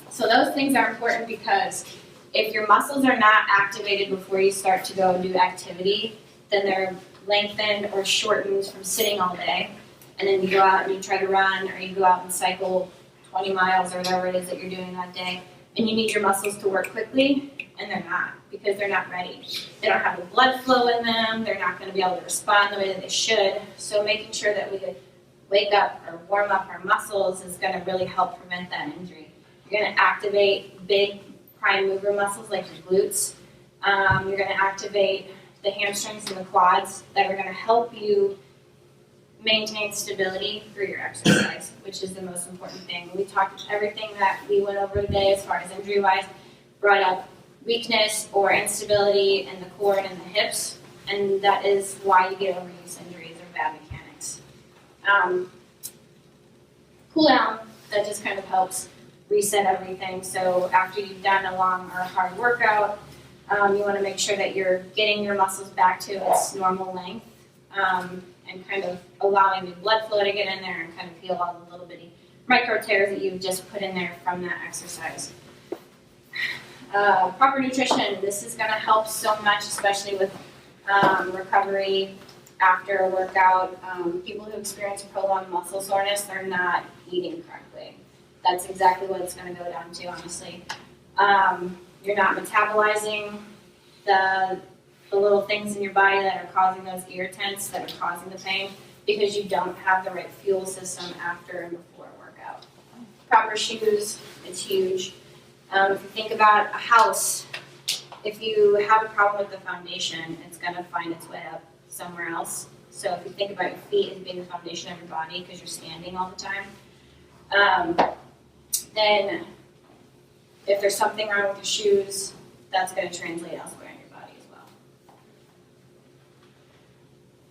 Speaker 4: So those things are important because if your muscles are not activated before you start to go and do activity, then they're lengthened or shortened from sitting all day. And then you go out and you try to run, or you go out and cycle 20 miles or whatever it is that you're doing that day, and you need your muscles to work quickly, and they're not, because they're not ready. They don't have the blood flow in them, they're not going to be able to respond the way that they should. So making sure that we wake up or warm up our muscles is going to really help prevent that injury. You're gonna activate big prime mover muscles like your glutes. You're gonna activate the hamstrings and the quads that are gonna help you maintain stability through your exercise, which is the most important thing. We talked everything that we went over today as far as injury-wise, brought up weakness or instability in the core and in the hips, and that is why you get overuse injuries or bad mechanics. Cool down, that just kind of helps reset everything. So after you've done a long or hard workout, you want to make sure that you're getting your muscles back to its normal length, and kind of allowing the blood flow to get in there and kind of heal all the little bitty micro tears that you've just put in there from that exercise. Proper nutrition, this is going to help so much, especially with recovery after a workout. People who experience prolonged muscle soreness, they're not eating correctly. That's exactly what it's going to go down to, honestly. You're not metabolizing the little things in your body that are causing those irritants, that are causing the pain, because you don't have the right fuel system after and before a workout. Proper shoes, it's huge. If you think about a house, if you have a problem with the foundation, it's going to find its way up somewhere else. So if you think about your feet as being the foundation of your body because you're standing all the time, then if there's something wrong with your shoes, that's going to translate elsewhere in your body as well.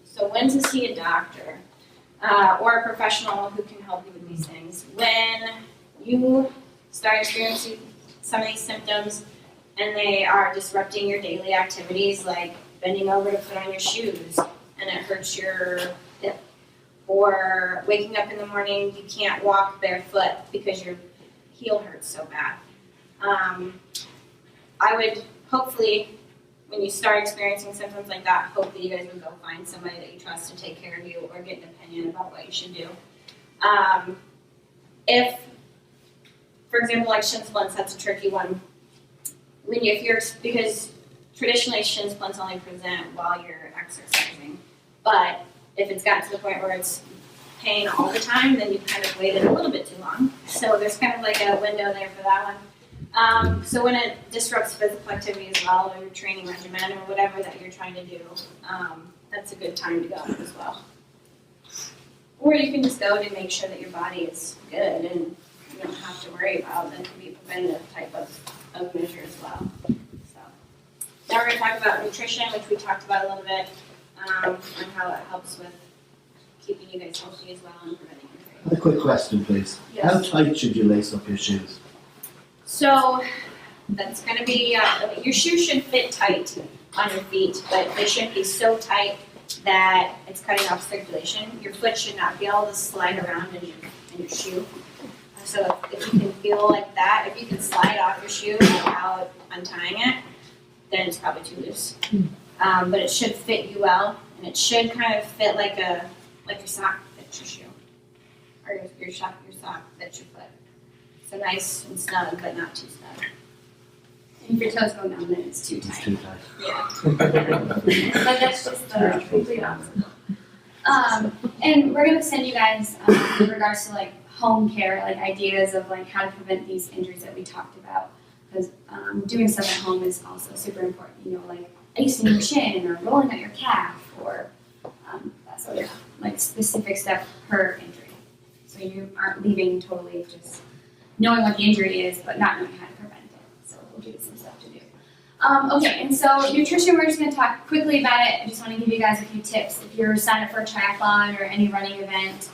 Speaker 4: So when to see a doctor or a professional who can help you with these things? When you start experiencing some of these symptoms and they are disrupting your daily activities, like bending over to put on your shoes and it hurts your hip, or waking up in the morning, you can't walk barefoot because your heel hurts so bad. I would hopefully, when you start experiencing symptoms like that, hope that you guys would go find somebody that you trust to take care of you or get an opinion about what you should do. If, for example, like shin splints, that's a tricky one. Because traditionally shin splints only present while you're exercising, but if it's gotten to the point where it's pain all the time, then you've kind of waited a little bit too long. So there's kind of like a window there for that one. So when it disrupts physical activity as well, or your training regimen, or whatever that you're trying to do, that's a good time to go as well. Or you can just go to make sure that your body is good and you don't have to worry about. That can be a preventative type of measure as well. So now we're going to talk about nutrition, which we talked about a little bit, and how it helps with keeping you guys healthy as well and preventing injury.
Speaker 8: A quick question, please.
Speaker 4: Yes.
Speaker 8: How tight should you lace up your shoes?
Speaker 4: So that's going to be, your shoes should fit tight on your feet, but they shouldn't be so tight that it's cutting off circulation. Your foot should not be able to slide around in your shoe. So if you can feel like that, if you can slide off your shoe without untying it, then it's probably too loose. But it should fit you well, and it should kind of fit like your sock fits your shoe, or your sock fits your foot. So nice and snug, but not too snug.
Speaker 1: And if your toes go down, then it's too
Speaker 8: It's
Speaker 1: tight.
Speaker 8: too tight.
Speaker 4: Yeah.
Speaker 1: But that's just the complete opposite. And we're gonna send you guys, in regards to like home care, like ideas of like how to prevent these injuries that we talked about. Because doing stuff at home is also super important. You know, like icing your shin or rolling out your calf or that sort of like specific stuff per injury. So you aren't leaving totally just knowing what the injury is, but not knowing how to prevent it. So we'll give you some stuff to do. Okay, and so nutrition, we're just going to talk quickly about it. I just want to give you guys a few tips. If you're signed up for a triathlon or any running event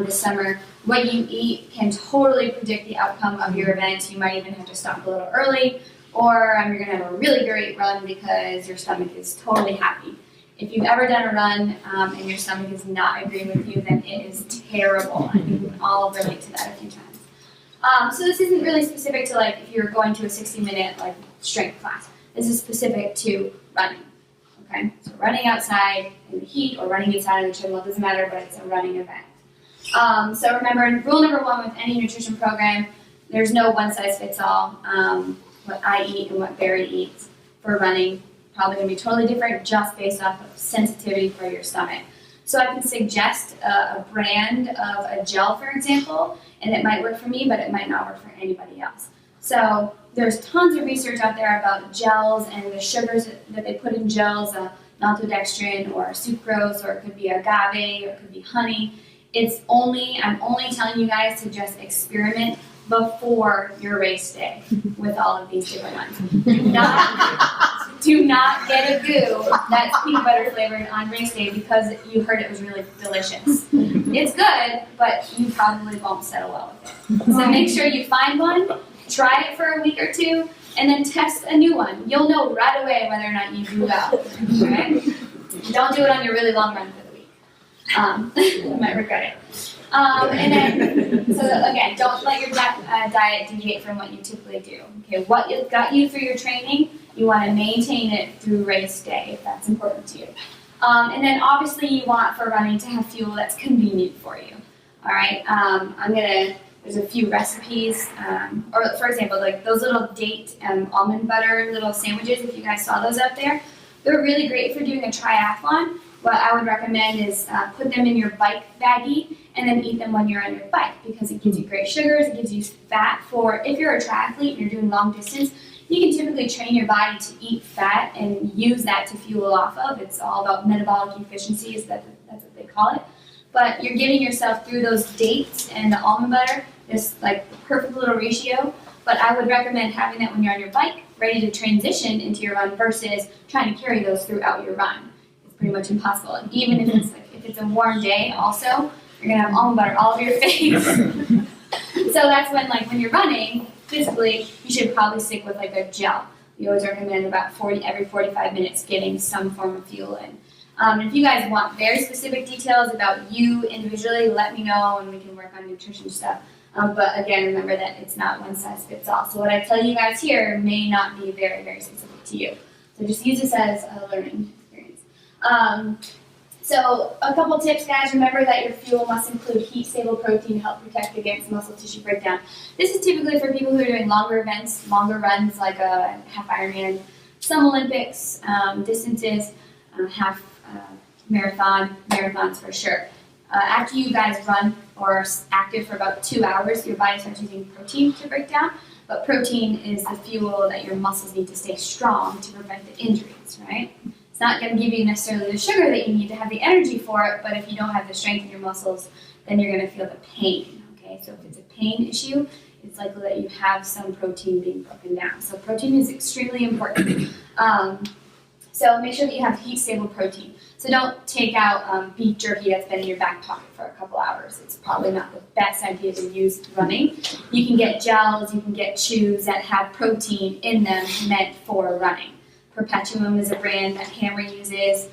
Speaker 1: this summer, what you eat can totally predict the outcome of your event. You might even have to stop a little early, or you're going to have a really great run because your stomach is totally happy. If you've ever done a run and your stomach is not agreeing with you, then it is terrible. I think we can all relate to that a few times. So this isn't really specific to like if you're going to a 60-minute like strength class. This is specific to running. Okay, so running outside in the heat or running inside in the treadmill, doesn't matter, but it's a running event. So remember, rule number one with any nutrition program, there's no one size fits all. What I eat and what Barry eats for running probably going to be totally different just based off of sensitivity for your stomach. So I can suggest a brand of a gel, for example, and it might work for me, but it might not work for anybody else. So there's tons of research out there about gels and the sugars that they put in gels, maltodextrin or sucrose, or it could be agave, or it could be honey. I'm only telling you guys to just experiment before your race day with all of these different ones. Do not get a goo that's peanut butter flavored on race day because you heard it was really delicious. It's good, but you probably won't settle well with it. So make sure you find one, try it for a week or two, and then test a new one. You'll know right away whether or not you do well. Okay? Don't do it on your really long run for the week. You might regret it. And then, so again, don't let your diet deviate from what you typically do. Okay, what got you through your training, you want to maintain it through race day if that's important to you. And then obviously you want for running to have fuel that's convenient for you. All right, there's a few recipes, or for example, like those little date and almond butter little sandwiches, if you guys saw those out there, they're really great for doing a triathlon. What I would recommend is put them in your bike baggie and then eat them when you're on your bike because it gives you great sugars, it gives you fat for, if you're a triathlete and you're doing long distance, you can typically train your body to eat fat and use that to fuel off of. It's all about metabolic efficiency, that's what they call it. But you're giving yourself through those dates and the almond butter, this like the perfect little ratio. But I would recommend having that when you're on your bike, ready to transition into your run versus trying to carry those throughout your run. Pretty much impossible. And even if it's a warm day also, you're gonna have almond butter all over your face. So that's when you're running, physically, you should probably stick with like a gel. We always recommend about every 45 minutes getting some form of fuel in. If you guys want very specific details about you individually, let me know and we can work on nutrition stuff. But again, remember that it's not one size fits all. So what I tell you guys here may not be very, very specific to you. So just use this as a learning. So a couple tips, guys. Remember that your fuel must include heat-stable protein to help protect against muscle tissue breakdown. This is typically for people who are doing longer events, longer runs like a half Ironman, some Olympics, distances, half marathons for sure. After you guys run or are active for about 2 hours, your body starts using protein to break down. But protein is the fuel that your muscles need to stay strong to prevent the injuries, right? It's not going to give you necessarily the sugar that you need to have the energy for it, but if you don't have the strength in your muscles, then you're going to feel the pain, okay? So if it's a pain issue, it's likely that you have some protein being broken down. So protein is extremely important. So make sure that you have heat-stable protein. So don't take out beef jerky that's been in your back pocket for a couple hours. It's probably not the best idea to use running. You can get gels, you can get chews that have protein in them meant for running. Perpetuum is a brand that Hammer uses.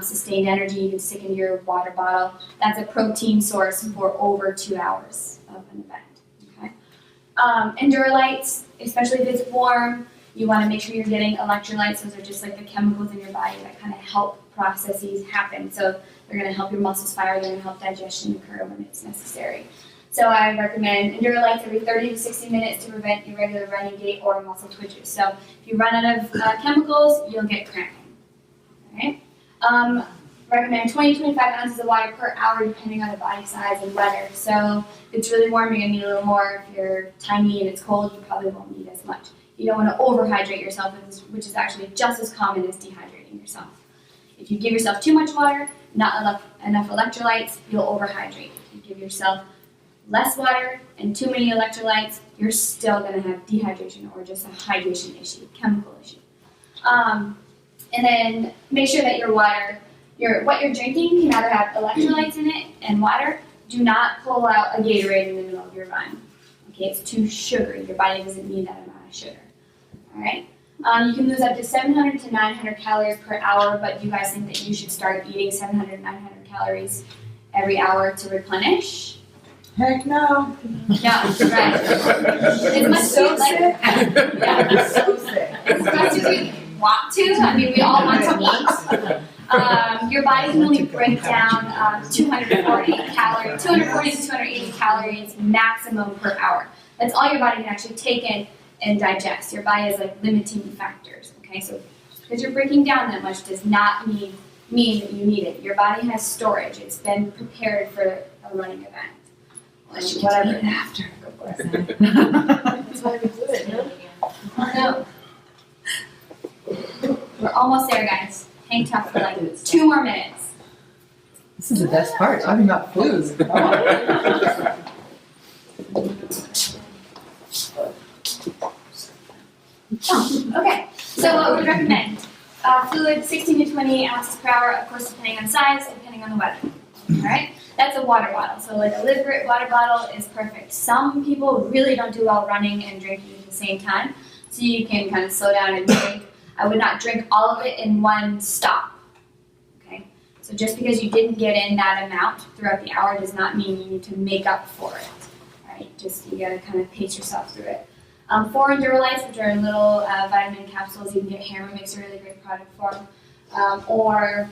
Speaker 1: Sustained Energy you can stick into your water bottle. That's a protein source for over 2 hours of an event. Okay. Endurolytes, especially if it's warm, you want to make sure you're getting electrolytes. Those are just like the chemicals in your body that kind of help processes happen. So they're going to help your muscles fire, they're going to help digestion occur when it's necessary. So I recommend Endurolytes every 30 to 60 minutes to prevent irregular running gait or muscle twitches. So if you run out of chemicals, you'll get cramping. All right. Recommend 20 to 25 ounces of water per hour depending on the body size and weather. So if it's really warm, you're going to need a little more. If you're tiny and it's cold, you probably won't need as much. You don't want to overhydrate yourself, which is actually just as common as dehydrating yourself. If you give yourself too much water, not enough electrolytes, you'll overhydrate. If you give yourself less water and too many electrolytes, you're still going to have dehydration or just a hydration issue, chemical issue. And then make sure that your water, what you're drinking can either have electrolytes in it and water. Do not pull out a Gatorade in the middle of your run. Okay, it's too sugary. Your body doesn't need that amount of sugar. All right. You can lose up to 700 to 900 calories per hour, but you guys think that you should start eating 700, 900 calories every hour to replenish?
Speaker 5: Heck no.
Speaker 1: Yeah, right. As much
Speaker 5: So
Speaker 1: as you
Speaker 5: sick.
Speaker 1: yeah,
Speaker 5: So sick.
Speaker 1: as much as we want to, I mean, we all want to eat. Your body can only break down 240 to 280 calories maximum per hour. That's all your body can actually take in and digest. Your body has like limiting factors. Okay, so just because you're breaking down that much does not mean mean that you need it. Your body has storage. It's been prepared for a running event.
Speaker 5: Unless you
Speaker 1: Whatever.
Speaker 5: get to eat after.
Speaker 2: That's why we do it, no?
Speaker 1: No. We're almost there, guys. Hang tough for like 2 more minutes.
Speaker 5: This is the best part, talking about food.
Speaker 1: Oh, okay. So what we recommend? Fluid 16 to 28 ounces per hour, of course, depending on size, depending on the weather. All right? That's a water bottle. So like a Live Grit water bottle is perfect. Some people really don't do well running and drinking at the same time, so you can kind of slow down and drink. I would not drink all of it in one stop. Okay? So just because you didn't get in that amount throughout the hour does not mean you need to make up for it. All right? Just you gotta kind of pace yourself through it. 4 Endurolites, which are little vitamin capsules you can get. Hammer makes a really great product for them. Or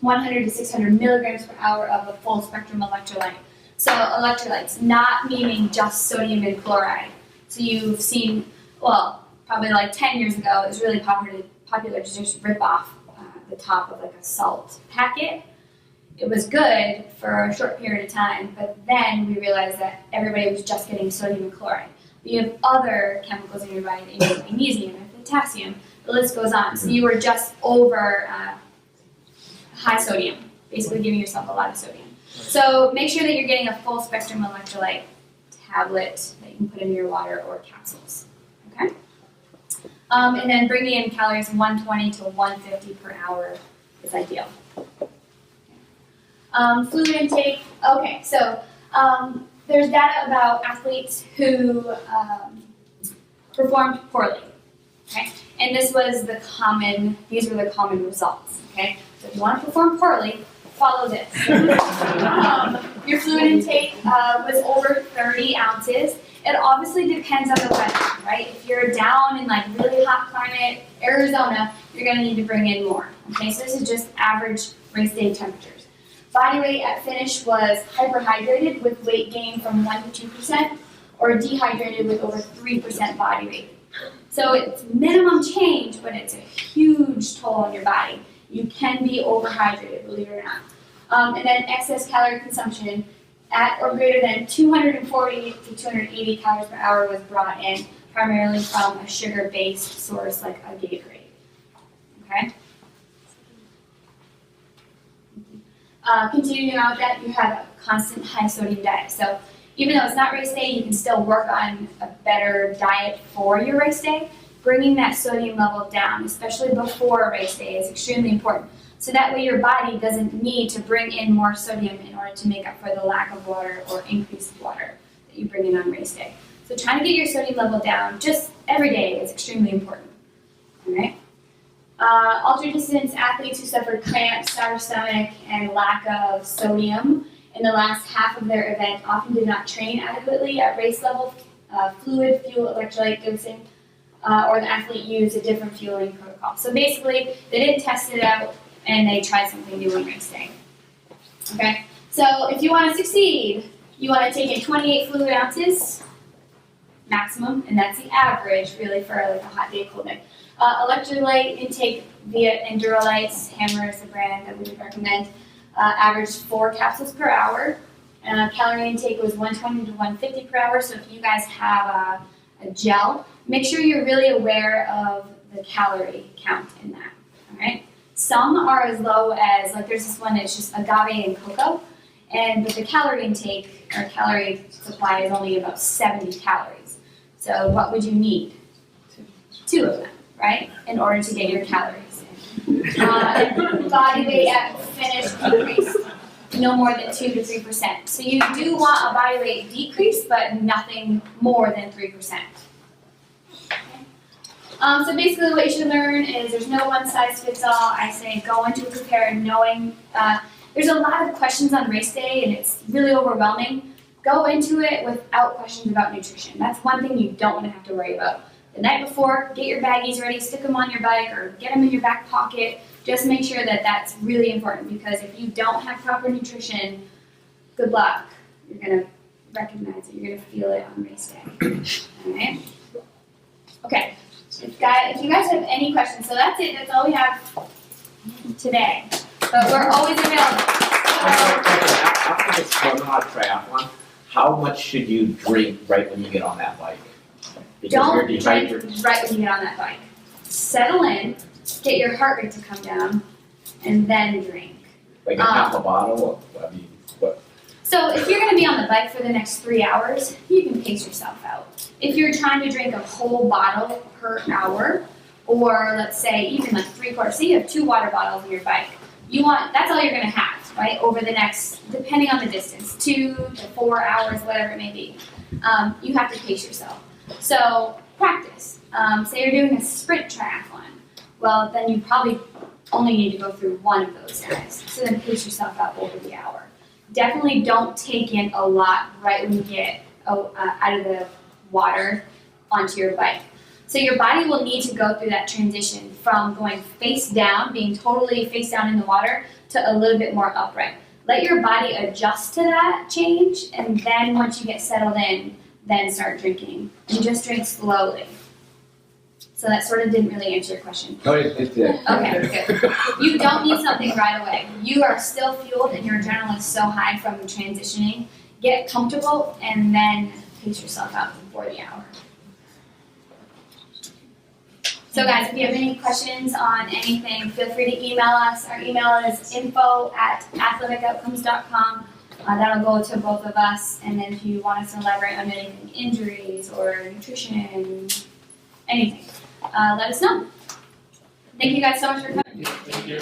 Speaker 1: 100 to 600 milligrams per hour of a full spectrum electrolyte. So electrolytes, not meaning just sodium and chloride. So you've seen, well, probably like 10 years ago, it was really popular to just rip off the top of like a salt packet. It was good for a short period of time, but then we realized that everybody was just getting sodium and chloride. You have other chemicals in your body that you need, magnesium and potassium. The list goes on. So you were just over high sodium, basically giving yourself a lot of sodium. So make sure that you're getting a full spectrum electrolyte tablet that you can put in your water or capsules. Okay? And then bringing in calories 120 to 150 per hour is ideal. Fluid intake. Okay, so there's data about athletes who performed poorly, okay? And these were the common results, okay? So if you want to perform poorly, follow this. Your fluid intake was over 30 ounces. It obviously depends on the weather, right? If you're down in like really hot climate, Arizona, you're gonna need to bring in more, okay? So this is just average race day temperatures. Body weight at finish was hyperhydrated with weight gain from 1 to 2%, or dehydrated with over 3% body weight. So it's minimum change, but it's a huge toll on your body. You can be overhydrated, believe it or not. And then excess calorie consumption at or greater than 240 to 280 calories per hour was brought in, primarily from a sugar-based source like a Gatorade. Okay? Continuing on with that, you have a constant high sodium diet. So even though it's not race day, you can still work on a better diet for your race day. Bringing that sodium level down, especially before a race day, is extremely important. So that way your body doesn't need to bring in more sodium in order to make up for the lack of water or increased water that you bring in on race day. So trying to get your sodium level down just every day is extremely important. All right? Ultra-distance athletes who suffered cramps, sour stomach, and lack of sodium in the last half of their event often did not train adequately at race level, fluid fuel electrolyte dosing, or the athlete used a different fueling protocol. So basically, they didn't test it out and they tried something new on race day. Okay? So if you want to succeed, you want to take in 28 fluid ounces maximum, and that's the average really for like a hot day, cold day. Electrolyte intake via Endurolites, Hammer is the brand that we would recommend, averaged 4 capsules per hour. Calorie intake was 120 to 150 per hour, so if you guys have a gel, make sure you're really aware of the calorie count in that, all right? Some are as low as, like there's this one that's just agave and cocoa, but the calorie intake or calorie supply is only about 70 calories. So what would you need? 2 of them, right? In order to get your calories in. Body weight at finish decreased no more than 2 to 3%. So you do want a body weight decrease, but nothing more than 3%. So basically what you should learn is there's no one size fits all. I say go into it prepared knowing there's a lot of questions on race day and it's really overwhelming. Go into it without questions about nutrition. That's one thing you don't want to have to worry about. The night before, get your baggies ready, stick them on your bike or get them in your back pocket. Just make sure that that's really important because if you don't have proper nutrition, good luck. You're going to recognize it. You're going to feel it on race day. All right? Okay. If you guys have any questions, so that's it. That's all we have today. but we're always available.
Speaker 9: After this Promenade Triathlon, how much should you drink right when you get on that bike? Because you're
Speaker 1: Don't
Speaker 9: dehydrated.
Speaker 1: drink right when you get on that bike. Settle in, get your heart rate to come down, and then drink.
Speaker 9: Like a half a bottle, or, I mean, what?
Speaker 1: So if you're gonna be on the bike for the next 3 hours, you can pace yourself out. If you're trying to drink a whole bottle per hour, or let's say even like 3/4, say you have 2 water bottles in your bike, that's all you're gonna have, right? Over the next, depending on the distance, 2 to 4 hours, whatever it may be. You have to pace yourself. So practice. Say you're doing a sprint triathlon. Well, then you probably only need to go through one of those guys. So then pace yourself out over the hour. Definitely don't take in a lot right when you get out of the water onto your bike. So your body will need to go through that transition from going face down, being totally face down in the water, to a little bit more upright. Let your body adjust to that change, and then once you get settled in, then start drinking. And just drink slowly. So that sort of didn't really answer your question.
Speaker 9: No, it did.
Speaker 1: Okay, good. You don't need something right away. You are still fueled and your adrenaline is so high from transitioning. Get comfortable and then pace yourself out before the hour. So guys, if you have any questions on anything, feel free to email us. Our email is info@athletikoutcomes.com. That'll go to both of us. And then if you want us to elaborate on anything, injuries or nutrition, anything, let us know. Thank you guys so much for coming.
Speaker 7: Thank you.